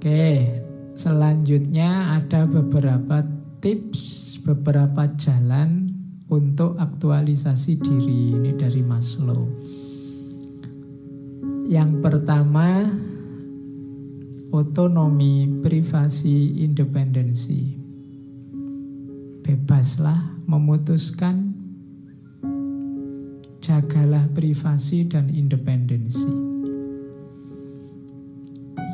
Oke, selanjutnya ada beberapa tips, beberapa jalan untuk aktualisasi diri. Ini dari Maslow. Yang pertama, otonomi, privasi, independensi. Bebaslah memutuskan, jagalah privasi dan independensi.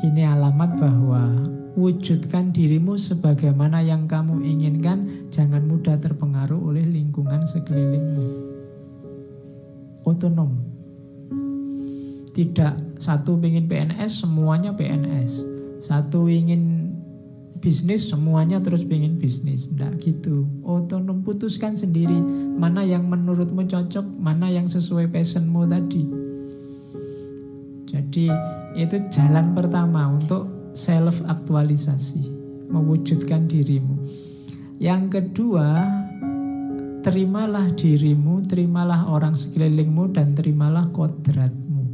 Ini alamat bahwa wujudkan dirimu sebagaimana yang kamu inginkan, jangan mudah terpengaruh oleh lingkungan sekelilingmu. Otonom. Tidak satu ingin PNS, semuanya PNS. Satu ingin bisnis, semuanya terus ingin bisnis. Tidak gitu. Otonom, putuskan sendiri mana yang menurutmu cocok, mana yang sesuai passionmu tadi. Jadi itu jalan pertama untuk self-aktualisasi, mewujudkan dirimu. Yang kedua, terimalah dirimu, terimalah orang sekelilingmu, dan terimalah kodratmu.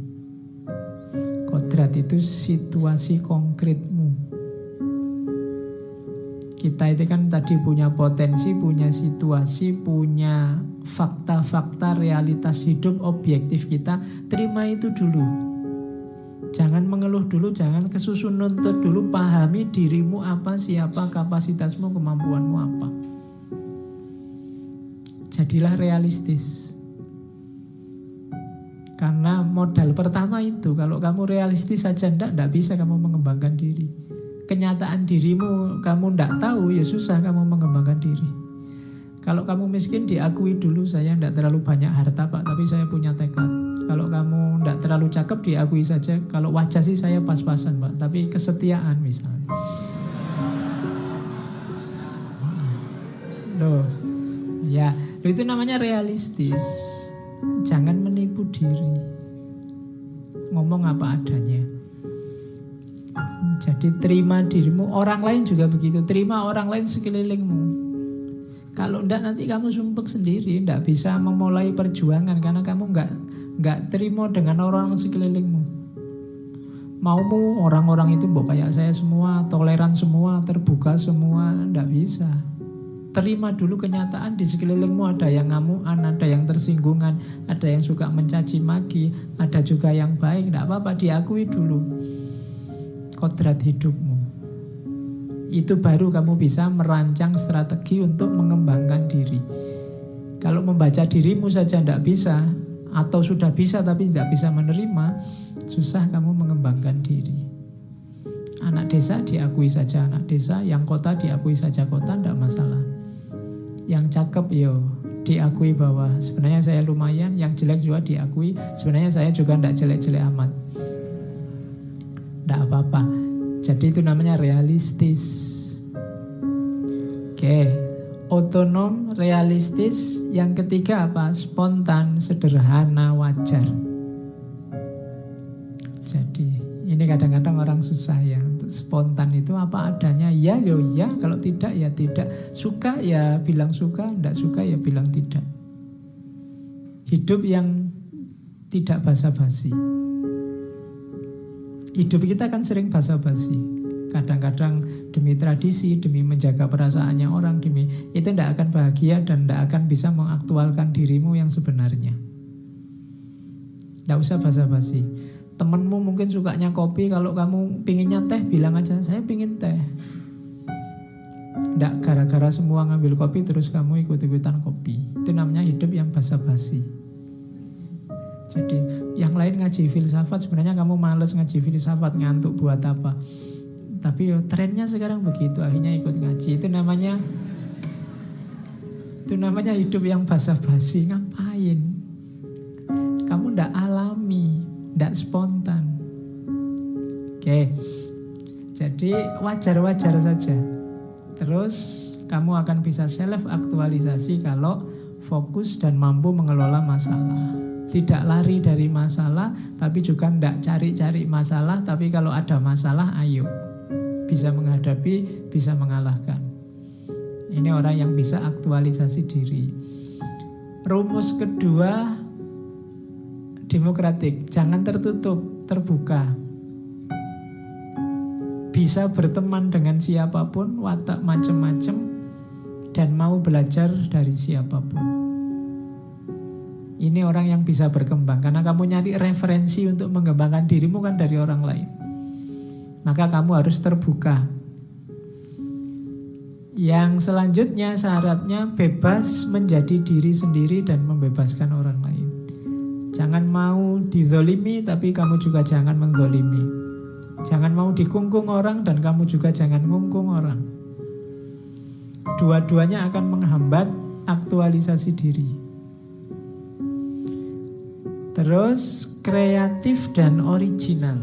Kodrat itu situasi konkretmu. Kita itu kan tadi punya potensi, punya situasi, punya fakta-fakta realitas hidup objektif kita. Terima itu dulu. Jangan mengeluh dulu, jangan kesusun nuntut dulu. Pahami dirimu apa, siapa, kapasitasmu, kemampuanmu apa. Jadilah realistis. Karena modal pertama itu, kalau kamu realistis saja tidak bisa kamu mengembangkan diri. Kenyataan dirimu kamu tidak tahu, ya susah kamu mengembangkan diri. Kalau kamu miskin, diakui dulu, saya tidak terlalu banyak harta Pak, tapi saya punya tekad. Kalau kamu tidak terlalu cakep, diakui saja. Kalau wajah sih saya pas-pasan Pak, tapi kesetiaan misalnya. Loh, ya, itu namanya realistis. Jangan menipu diri. Ngomong apa adanya. Jadi terima dirimu. Orang lain juga begitu. Terima orang lain sekelilingmu. Kalau enggak nanti kamu sumpek sendiri, enggak bisa memulai perjuangan karena kamu enggak terima dengan orang sekelilingmu. Maumu orang-orang itu kayak saya semua, toleran semua, terbuka semua, enggak bisa. Terima dulu kenyataan di sekelilingmu ada yang ngamuan, ada yang tersinggungan, ada yang suka mencaci maki, ada juga yang baik, enggak apa-apa, diakui dulu kodrat hidupmu. Itu baru kamu bisa merancang strategi untuk mengembangkan diri. Kalau membaca dirimu saja tidak bisa, atau sudah bisa tapi tidak bisa menerima, susah kamu mengembangkan diri. Anak desa diakui saja anak desa, yang kota diakui saja kota, tidak masalah. Yang cakep diakui bahwa sebenarnya saya lumayan, yang jelek juga diakui, sebenarnya saya juga tidak jelek-jelek amat. Tidak apa-apa. Jadi itu namanya realistis. Oke, otonom, realistis. Yang ketiga apa? Spontan, sederhana, wajar. Jadi ini kadang-kadang orang susah ya. Untuk spontan itu apa adanya. Ya, ya. Kalau tidak, ya tidak. Suka, ya bilang suka. Tidak suka, ya bilang tidak. Hidup yang tidak basa-basi. Hidup kita kan sering basa-basi. Kadang-kadang demi tradisi, demi menjaga perasaannya orang, demi itu tidak akan bahagia dan tidak akan bisa mengaktualkan dirimu yang sebenarnya. Tidak usah basa-basi. Temenmu mungkin sukanya kopi, kalau kamu pinginnya teh, bilang aja saya pingin teh. Tidak gara-gara semua ngambil kopi terus kamu ikut-ikutan kopi. Itu namanya hidup yang basa-basi. Jadi yang lain ngaji filsafat, sebenarnya kamu males ngaji filsafat, ngantuk buat apa. Tapi trennya sekarang begitu, akhirnya ikut ngaji. Itu namanya hidup yang basa-basi. Ngapain? Kamu ndak alami, ndak spontan. Oke. Jadi wajar-wajar saja. Terus kamu akan bisa self-aktualisasi kalau fokus dan mampu mengelola masalah. Tidak lari dari masalah, tapi juga tidak cari-cari masalah. Tapi kalau ada masalah, ayo. Bisa menghadapi, bisa mengalahkan. Ini orang yang bisa aktualisasi diri. Rumus kedua, demokratik. Jangan tertutup, terbuka. bisa berteman dengan siapapun, watak macam-macam, dan mau belajar dari siapapun. Ini orang yang bisa berkembang, karena kamu nyari referensi untuk mengembangkan dirimu kan dari orang lain. Maka kamu harus terbuka. Yang selanjutnya syaratnya bebas menjadi diri sendiri dan membebaskan orang lain. Jangan mau dizolimi tapi kamu juga jangan menzolimi. Jangan mau dikungkung orang dan kamu juga jangan ngungkung orang. Dua-duanya akan menghambat aktualisasi diri. Terus kreatif dan original.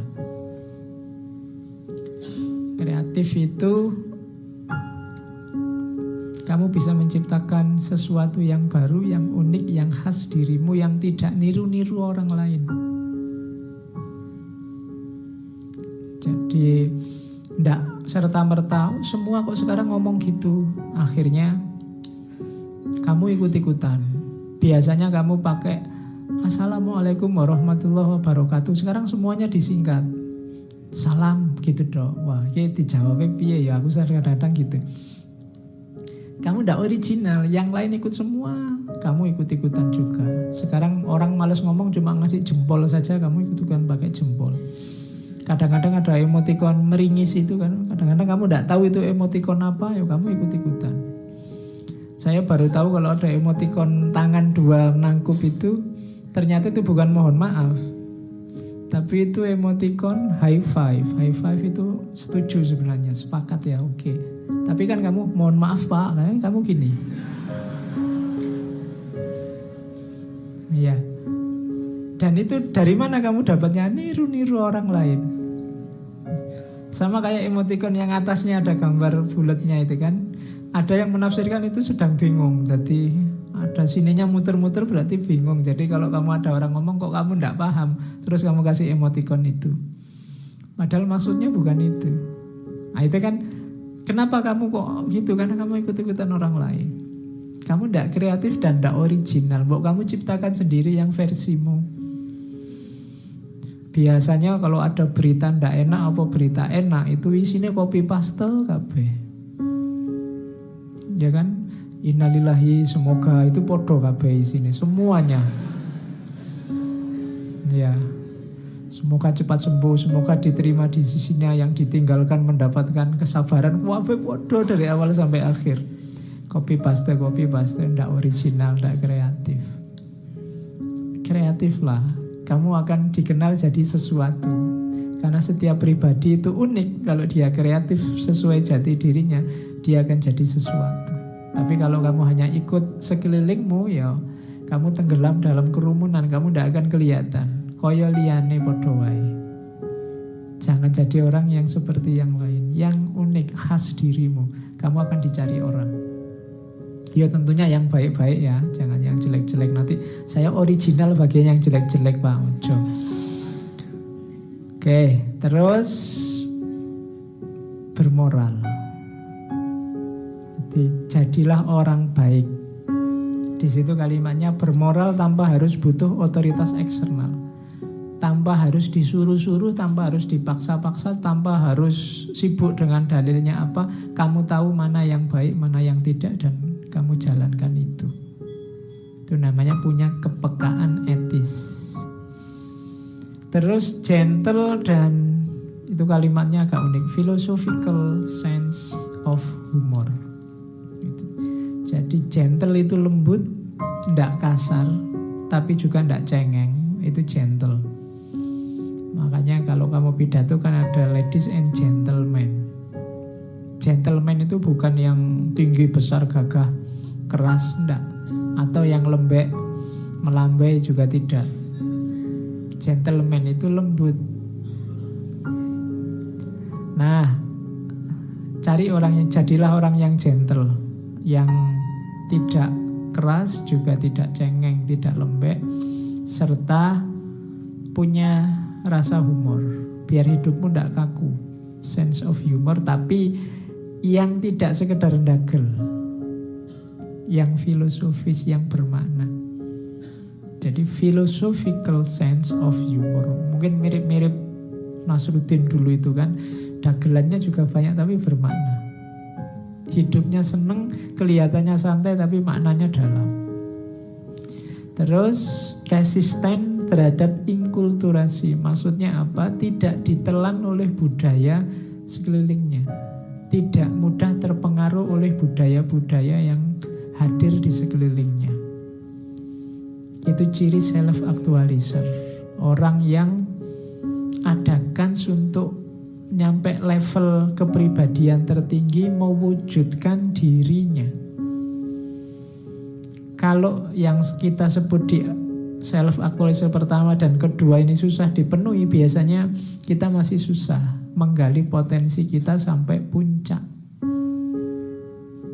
Kreatif itu kamu bisa menciptakan sesuatu yang baru, yang unik, yang khas dirimu, yang tidak niru-niru orang lain. Jadi tidak serta-merta semua kok sekarang ngomong gitu. Akhirnya kamu ikut-ikutan. Biasanya kamu pakai Assalamualaikum warahmatullahi wabarakatuh. Sekarang semuanya disingkat. Salam gitu dong. Wah, ini dijawabnya piye ya? Aku kadang-kadang gitu. Kamu tidak original, yang lain ikut semua, kamu ikut-ikutan juga. Sekarang orang malas ngomong cuma ngasih jempol saja, kamu ikut-ikutan pakai jempol. Kadang-kadang ada emotikon meringis itu kan, kadang-kadang kamu tidak tahu itu emotikon apa, ya kamu ikut-ikutan. Saya baru tahu kalau ada emotikon tangan dua nangkup itu, ternyata itu bukan mohon maaf. Tapi itu emotikon high five. High five itu setuju sebenarnya, sepakat ya, oke. Tapi kan kamu mohon maaf Pak, kan kamu gini. Iya. Dan itu dari mana kamu dapatnya? Niru-niru orang lain. Sama kayak emotikon yang atasnya ada gambar bulatnya itu kan. Ada yang menafsirkan itu sedang bingung. Jadi ada sininya muter-muter berarti bingung. Jadi kalau kamu ada orang ngomong kok kamu tidak paham, terus kamu kasih emotikon itu. Padahal maksudnya bukan itu. Nah itu kan kenapa kamu kok gitu? Karena kamu ikut-ikutan orang lain. Kamu tidak kreatif dan tidak original. Kamu ciptakan sendiri yang versimu. Biasanya kalau ada berita tidak enak apa berita enak, itu isinya copy paste kabeh. Ya kan? Innalillahi, semoga itu podo kabeh isinya, semuanya. Ya. Semoga cepat sembuh, semoga diterima di sisinya, yang ditinggalkan mendapatkan kesabaran. Kabeh podo dari awal sampai akhir. Copy paste, tidak original, tidak kreatif. Kreatif lah, kamu akan dikenal jadi sesuatu. Karena setiap pribadi itu unik. Kalau dia kreatif sesuai jati dirinya, dia akan jadi sesuatu. Tapi kalau kamu hanya ikut sekelilingmu, ya kamu tenggelam dalam kerumunan, kamu tidak akan kelihatan. Koyo liyane padha wae. Jangan jadi orang yang seperti yang lain, yang unik, khas dirimu. Kamu akan dicari orang. Ya tentunya yang baik-baik ya, jangan yang jelek-jelek. Nanti saya original bagian yang jelek-jelek Pak Ojo. Oke, terus bermoral. Jadi jadilah orang baik. Di situ kalimatnya bermoral tanpa harus butuh otoritas eksternal. Tanpa harus disuruh-suruh, tanpa harus dipaksa-paksa, tanpa harus sibuk dengan dalilnya apa. Kamu tahu mana yang baik, mana yang tidak, dan kamu jalankan itu. Itu namanya punya kepekaan etis. Terus gentle, dan itu kalimatnya agak unik, philosophical sense of humor. Gitu. Jadi gentle itu lembut, tidak kasar, tapi juga tidak cengeng. Itu gentle. Makanya kalau kamu pidato kan ada ladies and gentlemen. Gentleman itu bukan yang tinggi, besar, gagah, keras, enggak. Atau yang lembek, melambai juga tidak. Gentleman itu lembut. Nah, cari orang yang, jadilah orang yang gentle, yang tidak keras juga tidak cengeng, tidak lembek, serta punya rasa humor. Biar hidupmu tidak kaku, sense of humor, tapi yang tidak sekedar ndagel, yang filosofis, yang bermakna. Jadi philosophical sense of humor. Mungkin mirip-mirip Nasruddin dulu itu kan, dagelannya juga banyak tapi bermakna. Hidupnya seneng, kelihatannya santai tapi maknanya dalam. Terus resisten terhadap inkulturasi. Maksudnya apa? Tidak ditelan oleh budaya sekelilingnya. Tidak mudah terpengaruh oleh budaya-budaya yang hadir di sekelilingnya. Itu ciri self-actualism. Orang yang ada kans untuk nyampe level kepribadian tertinggi, mewujudkan dirinya. Kalau yang kita sebut di self-actualism pertama dan kedua ini susah dipenuhi, biasanya kita masih susah menggali potensi kita sampai puncak.